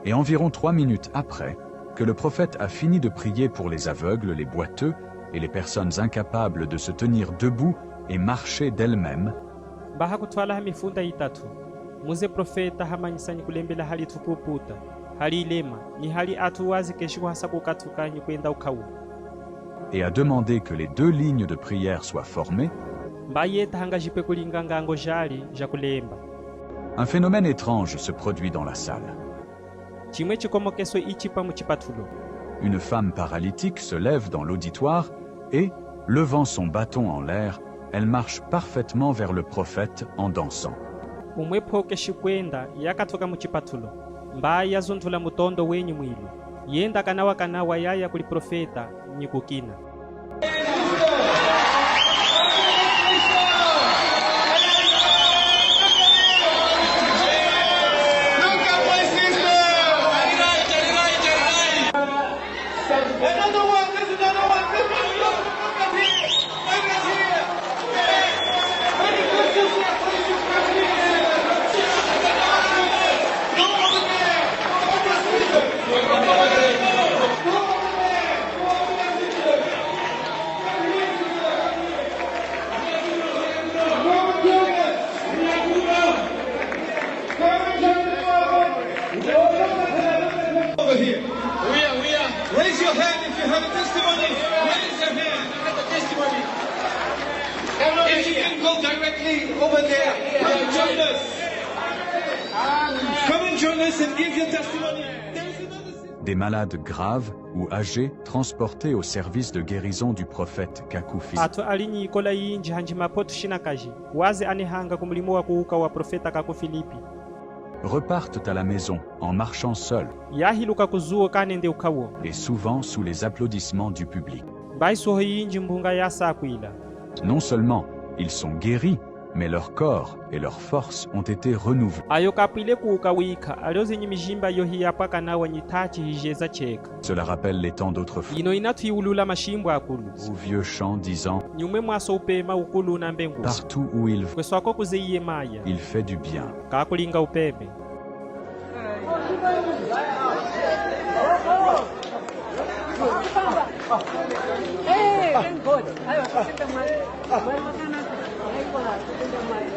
Et environ 3 minutes après, que le prophète a fini de prier pour les aveugles, les boiteux et les personnes incapables de se tenir debout et marcher d'elles-mêmes, bahakutwala mifunda itatu muze profeta hamanyisani kulembela hali tukuputa hali ilema ni hali atu wazi keshiku hasabu katukanyi kwenda ukawu, et a demandé que les 2 lignes de prière soient formées, mbayeta hangajipe kulinganga ngo jali ja kulemba. Un phénomène étrange se produit dans la salle. Chimwe chikomokeso ichipa mu chipatulo. Une femme paralytique se lève dans l'auditoire et, levant son bâton en l'air, elle marche parfaitement vers le prophète en dansant. Umwepo keshikwenda yakatoka mu chipatulo mbaya zontula mutondo wenyu mwilu yenda kanawa yaya kuli profeta nyikukina. Raise your hand if you have a testimony. Raise your hand if you have a testimony. If you can go directly over there, come and join us. Come and join us and give your testimony. Des malades graves ou âgés transportés au service de guérison du prophète Kakoufi. Atu alinyi ikola yinji hanjima potu shinakaji wazi anehanga kumulimo wa kuuka wa profeta Kakufilipi repartent à la maison en marchant seuls yahiluka kuzuo kanende ukawo et souvent sous les applaudissements du public. baisoho yinji mbunga yasakwila. Non seulement ils sont guéris, mais leur corps et leur force ont été renouvelés. Ayo kapile kuuka wika aliozi nyimijimba yohi yapaka nawa nyitachi hijeza cheka. Cela rappelle les temps d'autrefois. Ino inatu iulula mashimbo akulu. Au vieux chant disant nyume mwaso upema ukulu na mbengu. Partout où il va, kweswako kuziye maya. Il fait du bien. Kakulinga upebe.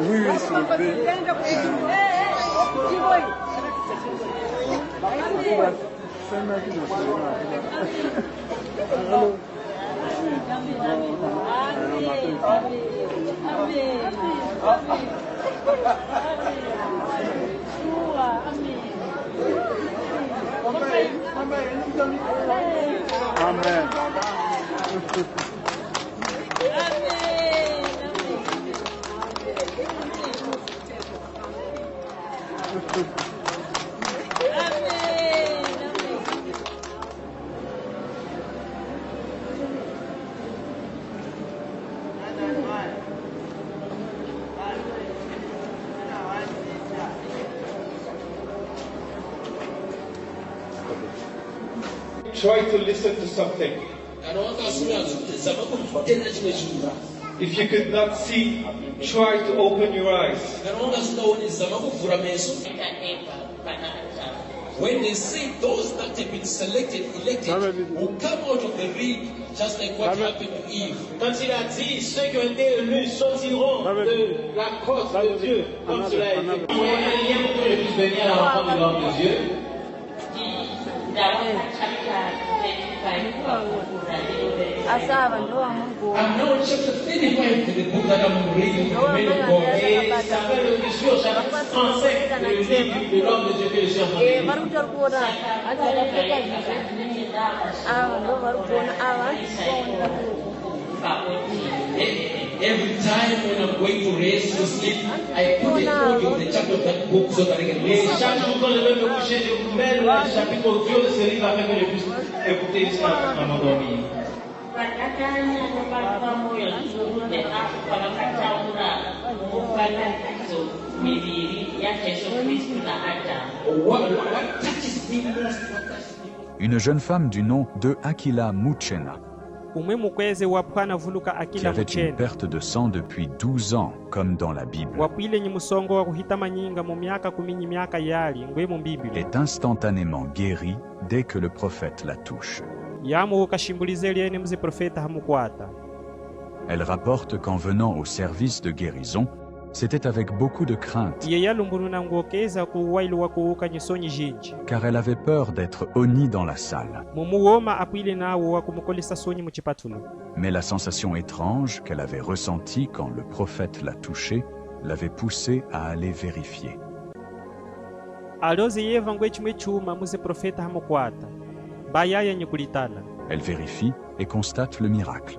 Oui, s'il vous plaît. Amen. Try to listen to something. If you could not see, try to open your eyes. When they say those that have been selected, elected, will come out of the reed, just like what happened to Eve. Quand il a dit, ceux qui ont été élus sortiront de la crosse de Dieu, comme cela a été. Il y a un lien pour que je puisse venir à la rencontre de l'homme de Dieu. I'm now in chapter 35 to the book that I'm reading, the man of God. Et ça fait le discours, chapitre 35 de livre de l'homme de Dieu que je suis en train de lire. Every time when I'm going to rest to sleep, I put a audio of the chapter of that book so that I can Et listen. chaque jour quand je vais me coucher, je mets le chapitre audio de ce livre afin que je puisse écouter jusqu'à m'endormir. Une jeune femme du nom de Akila Muchena qui avait une perte de sang depuis 12 ans, comme dans la Bible, est instantanément guéri dès que le prophète la touche. Elle rapporte qu'en venant au service de guérison, c'était avec beaucoup de crainte, car elle avait peur d'être honnie dans la salle. Mais la sensation étrange qu'elle avait ressentie quand le prophète l'a touchée l'avait poussée à aller vérifier. Elle vérifie et constate le miracle.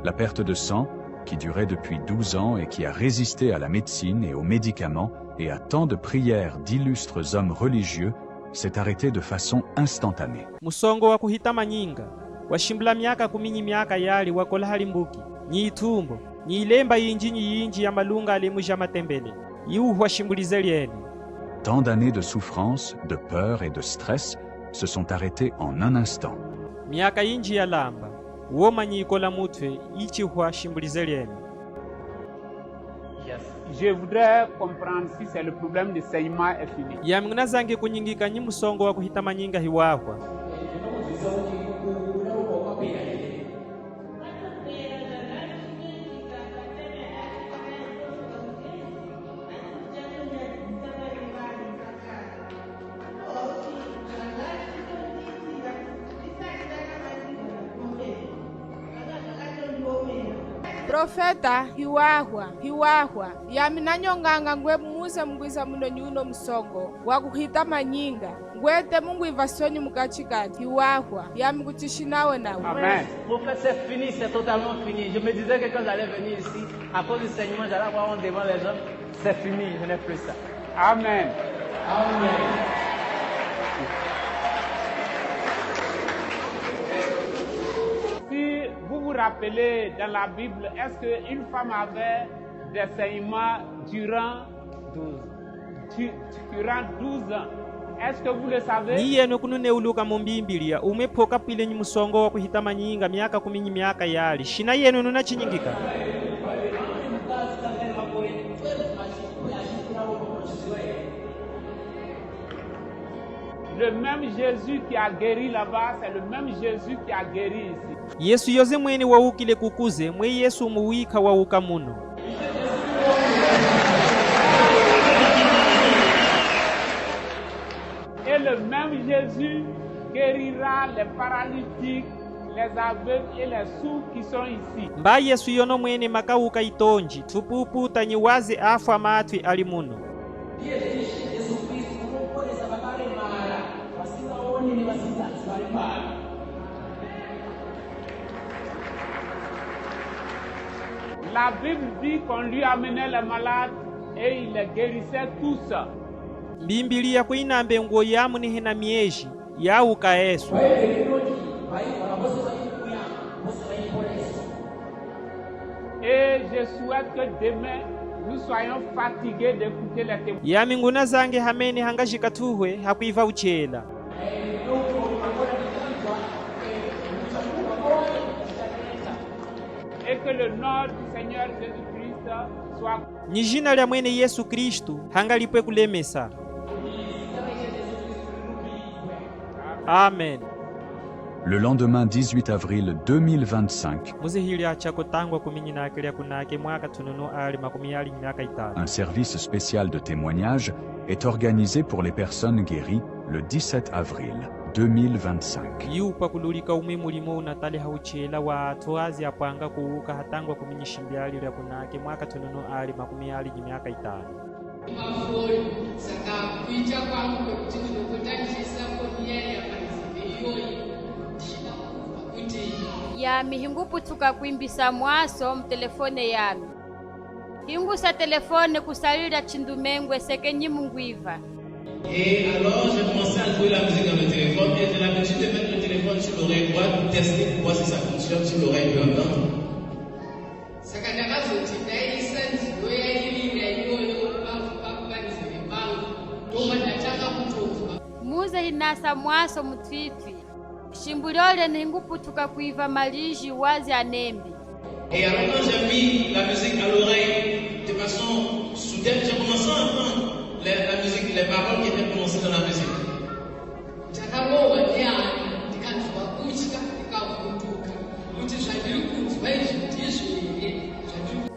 La perte de sang, qui durait depuis 12 ans et qui a résisté à la médecine et aux médicaments et à tant de prières d'illustres hommes religieux, s'est arrêtée de façon instantanée. Tant d'années de souffrance, de peur et de stress se sont arrêtées en un instant. Je voudrais comprendre si c'est le problème de saignement est fini. Profeta hiwahwa yaminanyonganga ngwe musa mungwiza muno nyuno msongo wakuhita manyinga ngwete mungu ivasoni mukachikati hiwahwa yamikuchishinawe nawe. Amen. Prophète, c'est fini, c'est totalement fini. Je me disais que quand j'allais venir ici, à cause du saignement, j'allais avoir honte devant les hommes. C'est fini, je n'ai plus ça. Amen. Amen. Si vous vous rappelez dans la Bible, est-ce qu'une femme avait des saignements durant 12 ans? Est-ce que vous le savez? Niyeno kununeuluka mumbimbilia umepoka pile nyi musongo wa kuhita manyinga miaka kuminyi miaka yali shina yenu nunachinyingika. Le même Jésus qui a guéri là-bas, c'est le même Jésus qui a guéri ici. Yesu yoze mwene wawukile kukuze mwe Yesu muwika wawuka muno. Et le même Jésus guérira les paralytiques, les aveugles et les sourds qui sont ici. Mba Yesu yono mwene makawuka itonji tupuputa nyiwaze afu amatwi ali muno. La Bible dit qu'on lui amenait les malades et il les guérissait tous. Mbimbilia kuinambe nguo yamu ni hina mieji yawuka Yesu. Et je souhaite que demain nous soyons fatigués d'écouter les témoignages. Yami nguna zange hameni hangashika tuhwe hakuiva uchela. Et que le nom du Seigneur Jésus-Christ soit. Ni jina lya mwene Yesu Kristu hangalipwe kulemesa. Amen. Le lendemain 18 avril 2025, un service spécial de témoignage est organisé pour les personnes guéries le 17 avril 2025. Yami hinguputuka kuimbisa mwaso mtelefone yami hingusa telefone kusalira chindumengwe sekenyi mungwiva. Et alors j'ai commencé à jouer la musique dans le téléphone et j'ai l'habitude de mettre le téléphone sur l'oreille droite pour tester pour voir si ça fonctionne sur l'oreille droite. Muze hinasa mwaso mutwitwi Chimbulole ni nguputuka kuiva maliji wazi anembi. Et alors quand j'ai mis la musique à l'oreille de façon soudaine, j'ai commencé à entendre la musique, les paroles qui étaient prononcées dans la musique.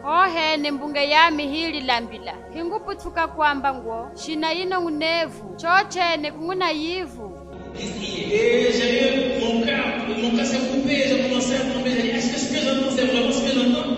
Ohe mbunge yami hili lambila. Hinguputuka kwamba ngo shina ino unevu. Choche kunguna yivu. Et j'ai eu mon cœur s'est coupé, j'ai commencé à tomber, j'ai dit, est-ce que ce que j'entends, c'est vraiment ce que j'entends?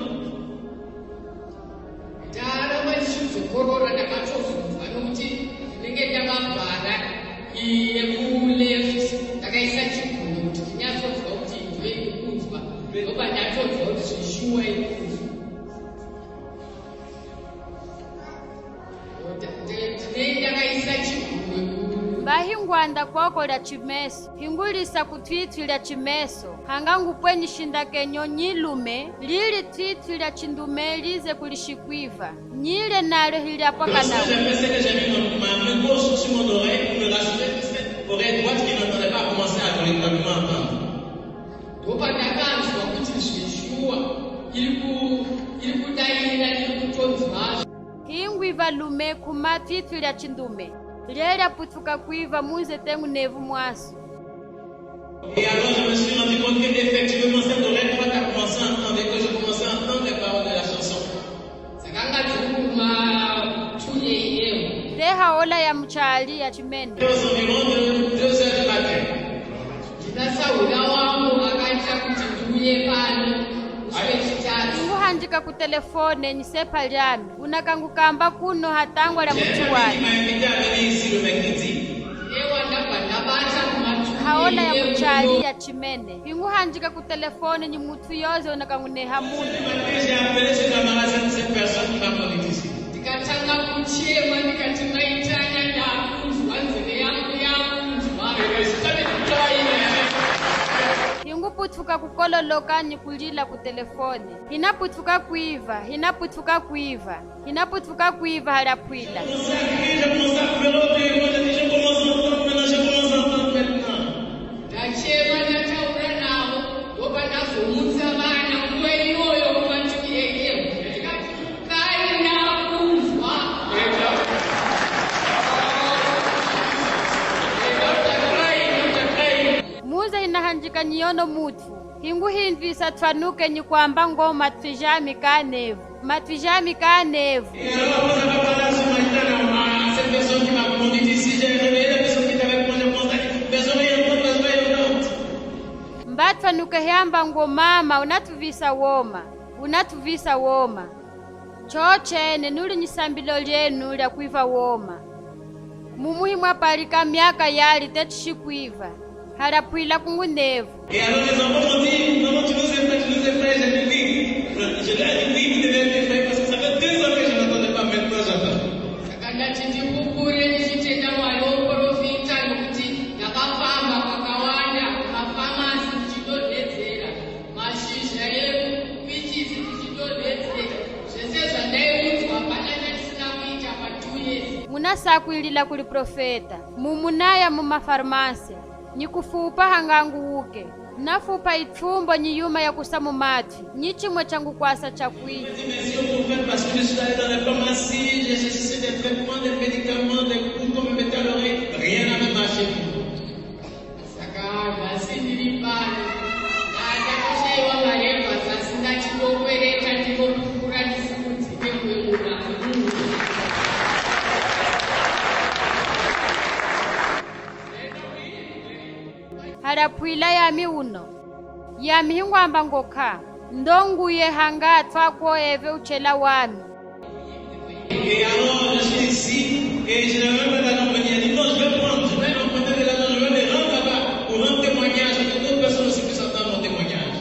Bahingwanda kwako la chimeso, hingulisa kutwitu la chimeso, hangangu pwenye shinda kenyo nyilume, lili twitu la chindume lize kulishikwiva, nyile nalo hili apaka na. J'ai fait que j'ai mis ma main gauche sur mon oreille pour me rassurer que cette oreille droite qui n'entendait pas commencer à véritablement entendre. Dopa dakanzwa kuti zveshuwa iri kudaira iri kutonzwa. Hingwiva lume kumatwitu la chindume. Lera putuka kuiva muze tengu nevu mwasu. Et alors je me suis rendu compte qu'effectivement cette oreille droite a commencé à entendre et que je commençais à entendre les paroles de la chanson. Deha ola ya mchali ya chimene. Aux environs de 2 heures du matin. Nguhanjika ku telefone nisepa lyami. Unakangukamba kuno hatangwa la mchuwani. Haola ya mchali ya chimene. Nguhanjika ku telefone ni mutu yoze unakanguneha munu. J'ai appelé ce camarade, cette personne qui m'a conduit ici. Hinguputuka kukololoka ni kulila ku telefone. Hinaputuka kuiva. Hinaputuka kuiva halapwila. Inahanjika nyono mutu. Hingu hindvisa twanuke ni kwamba ngo matwijami kanevu. Matwijami kanevu. Et alors vous avez parlé à ce matin cette personne qui m'a conduit ici, j'ai réveillé la personne qui était avec moi, j'ai commencé à dire, les oreilles entendent. Mbatwanuke hamba ngo mama unatuvisa woma. Chochene nuli nisambilo lyenu lya kuiva woma. Mumuhimu apalika miaka yali tetishikuiva. Harapwila kungunevu. Et alors les enfants m'ont dit, maman tu nous effraies, j'ai dit oui. Je lui ai dit oui, vous devez m'effrayer parce que ça fait 2 ans que je n'entendais pas, maintenant j'entends. Munasakwilila kuli profeta. Mumunaya mumafarmasia. Nikufupa hangangu uke. Nafupa itumbo nyiyuma ya kusamu mati. Nichimwe changu kwasa chakwili. Parce que je suis allé dans les pharmacies, j'ai cherché des traitements, des médicaments, des coups qu'on me mettait à l'oreille. Rien n'avait marché. Harapwila yami uno. Yami hingwamba ngoka. Ndonguye hanga twako eve uchela wami. Et alors je suis ici et je n'ai même pas la compagnie. Elle dit non, je vais emprunter de l'argent, je vais les rendre là-bas pour rendre témoignage à toute autre personne aussi puisse entendre mon témoignage.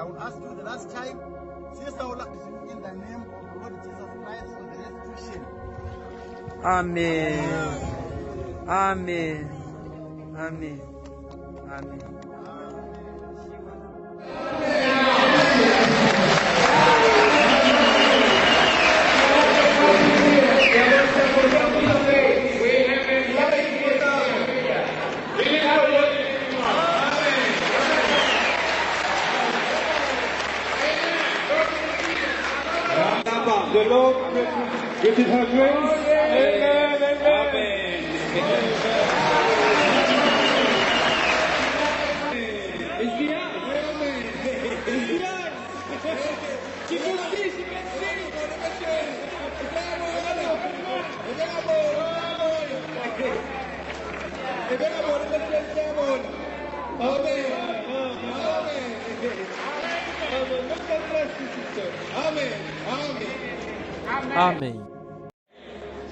will ask you the last time, Sister Ola, in the name of the Lord Jesus Christ for the restitution. Amen. Amen. Amen. Amen. The Lord with His grace. Amen. Amen.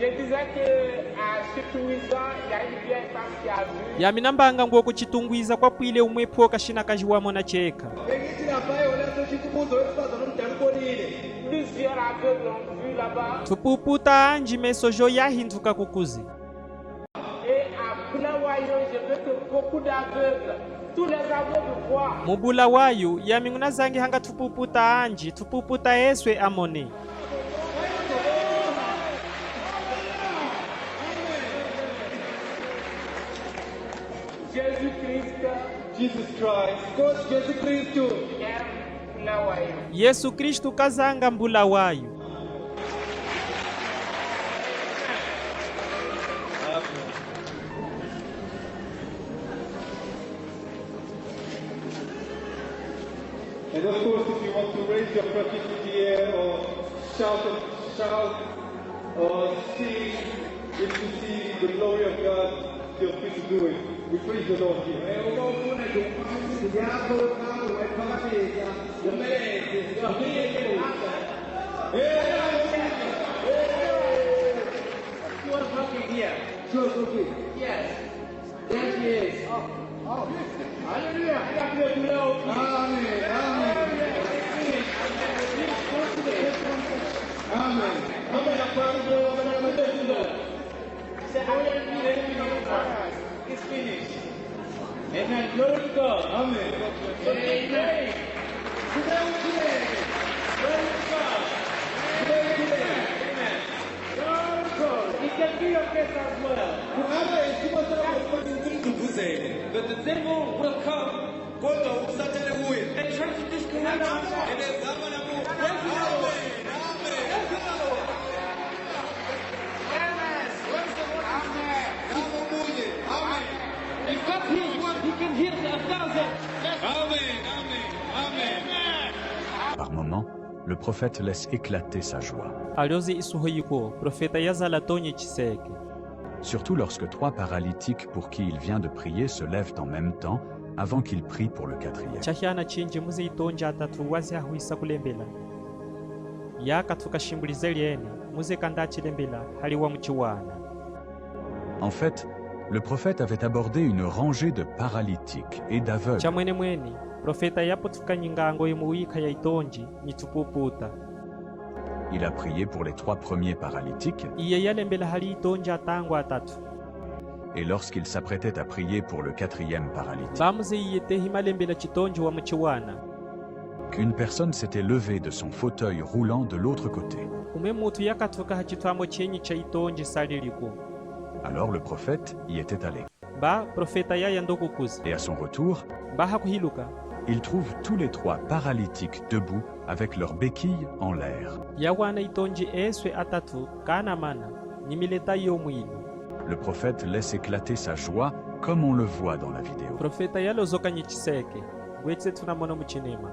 Je disais que à Chitungwiza, il y a une vieille femme qui a vu. Yaminambanga ngo kuchitungwiza kwa pwile umwepo kashina kajiwamo na cheka. Plusieurs aveugles ont vu là-bas. Tupuputa anji mesojo yahinduka kukuzi. Et à Bulawayo, je veux que beaucoup d'aveugles, tous les aveugles voient. Mubula wayu yaminguna zangi hanga tupuputa anji, tupuputa eswe amone. Jesus Christ, God, Jesus Christ, Yesu Kristu kazanga mbula wayu. And of course, if you want to raise your prophet in the air or shout or sing, if you see the glory of God, feel free to do it. We praise the Lord here. Yes. Yes, he is. Hallelujah. Amen. It's finished. Amen. Glory to God. Amen. Amen. Glory to God. Amen. Glory to God. It can be your case as well. But the devil will come and try to disconnect If God hears one, He can hear 1,000. Par moments, le prophète laisse éclater sa joie. Aliozi isuhoyiko, profeta yazala tonye chiseke. Surtout lorsque 3 paralytiques pour qui il vient de prier se lèvent en même temps avant qu'il prie pour le 4e. Chahiana chinji muze itonja atatu wazi ahuisa kulembela. Yaka tukashimbuliza liene, muze kanda chilembela haliwa mchiwana. En fait, le prophète avait abordé une rangée de paralytiques et d'aveugles. Chamwene mweni, profeta yapo tukanyingango yemuwika ya itonji nitupuputa. Il a prié pour les 3 premiers paralytiques. Iye yalembela hali itonja tangu atatu. Et lorsqu'il s'apprêtait à prier pour le 4e paralytique, Bamuze iyete himalembela chitonji wa mchiwana. qu'une personne s'était levée de son fauteuil roulant de l'autre côté. Ume mutu yakatuka hachitwamo chenyi cha itonji saliliko. Alors le prophète y était allé. Ba profeta yaya ndokukuzi. Et à son retour, Ba hakuhiluka. il trouve tous les 3 paralytiques debout avec leurs béquilles en l'air. Yawana itonji eswe atatu kana mana nimileta yomwilu. Le prophète laisse éclater sa joie comme on le voit dans la vidéo. Profeta yalozoka nyichiseke. Gwetse tunamona muchinema.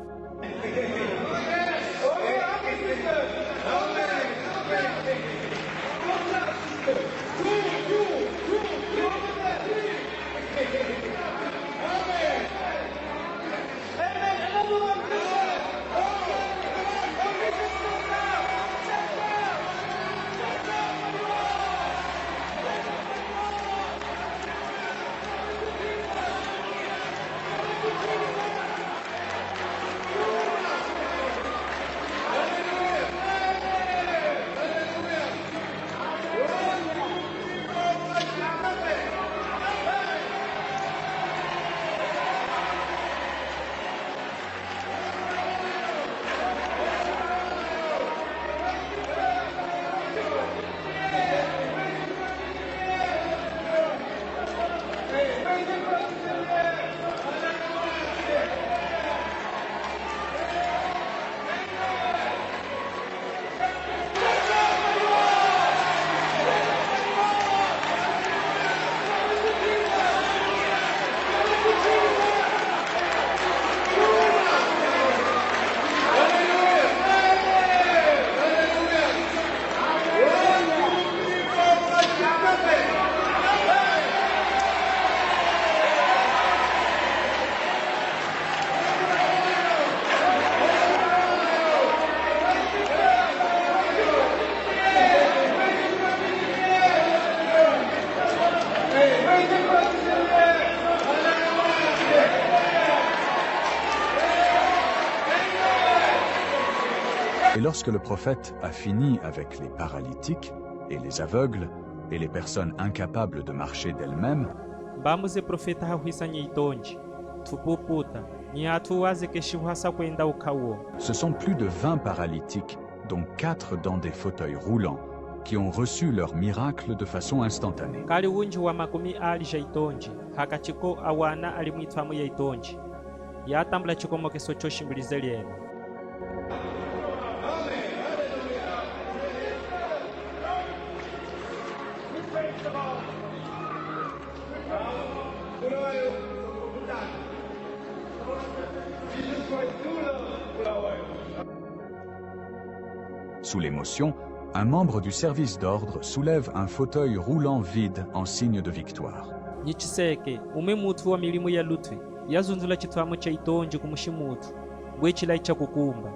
lorsque le prophète a fini avec les paralytiques et les aveugles et les personnes incapables de marcher d'elles-mêmes, bamuze profeta hahwisa nyitonji tupuputa ni atu wazekeshiwa hasa kwenda ukawo. Ce sont plus de 20 paralytiques, dont 4 dans des fauteuils roulants, qui ont reçu leur miracle de façon instantanée. Kali unji wa makumi ali jaitonji hakachiko awana alimwitwamu yaitonji yatambula chikomokeso choshimbilizeliene. Sous l'émotion, un membre du service d'ordre soulève un fauteuil roulant vide en signe de victoire. Nichiseke ume mutu wa milimu ya lutwe yazunzula chitwamo cha itonji kumushimutu ngwechilai cha kukumba